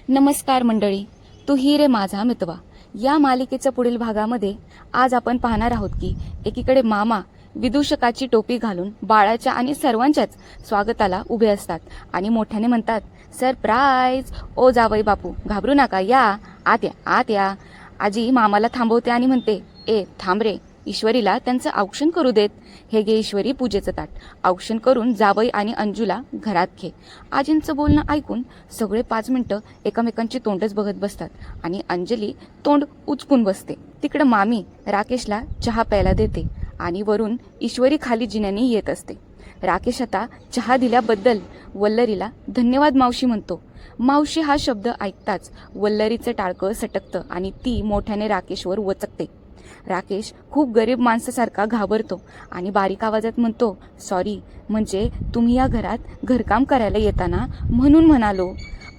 नमस्कार मंडळी, तू ही रे माझा मितवा या मालिकेच्या पुढील भागामध्ये आज आपण पाहणार आहोत की एकीकडे मामा विदूषकाची टोपी घालून बाळाच्या आणि सर्वांच्याच स्वागताला उभे असतात आणि मोठ्याने म्हणतात, सरप्राईज. ओ जावई बापू, घाबरू नका, या आत या, आत या. आजी मामाला थांबवते आणि म्हणते, ए थांब रे, ईश्वरीला त्यांचं औक्षण करू देत. हे घे ईश्वरी पूजेचं ताट, औक्षण करून जावई आणि अंजूला घरात घे. आजींचं बोलणं ऐकून सगळे 5 मिनिटं एकमेकांची तोंडच बघत बसतात आणि अंजली तोंड उचकून बसते. तिकडं मामी राकेशला चहा प्यायला देते आणि वरून ईश्वरी खाली जिन्याने येत असते. राकेश आता चहा दिल्याबद्दल वल्लरीला धन्यवाद मावशी म्हणतो. मावशी हा शब्द ऐकताच वल्लरीचं टाळकं सटकतं आणि ती मोठ्याने राकेशवर वचकते. राकेश खूप गरीब माणसासारखा घाबरतो आणि बारीक आवाजात म्हणतो, सॉरी, म्हणजे तुम्ही या घरात घरकाम करायला येताना म्हणून म्हणालो.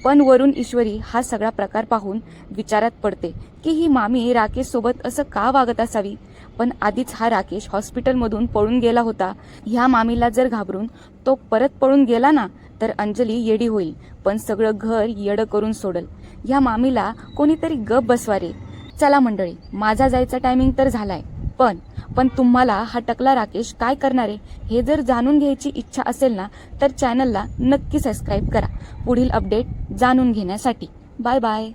पण वरून ईश्वरी हा सगळा प्रकार पाहून विचारात पडते की ही मामी राकेश सोबत असं का वागत असावी. पण आधीच हा राकेश हॉस्पिटलमधून पळून गेला होता. ह्या मामीला जर घाबरून तो परत पळून गेला ना तर अंजली येडी होईल, पण सगळं घर येडं करून सोडल. ह्या मामीला कोणीतरी गप बसवा रे. चला मंडळी, माझा जायचा टायमिंग तर झालाय, पण तुम्हाला हा टकला राकेश काय करणार आहे हे जर जाणून घ्यायची इच्छा असेल ना तर चॅनलला नक्की सबस्क्राईब करा पुढील अपडेट जाणून घेण्यासाठी. Bye bye.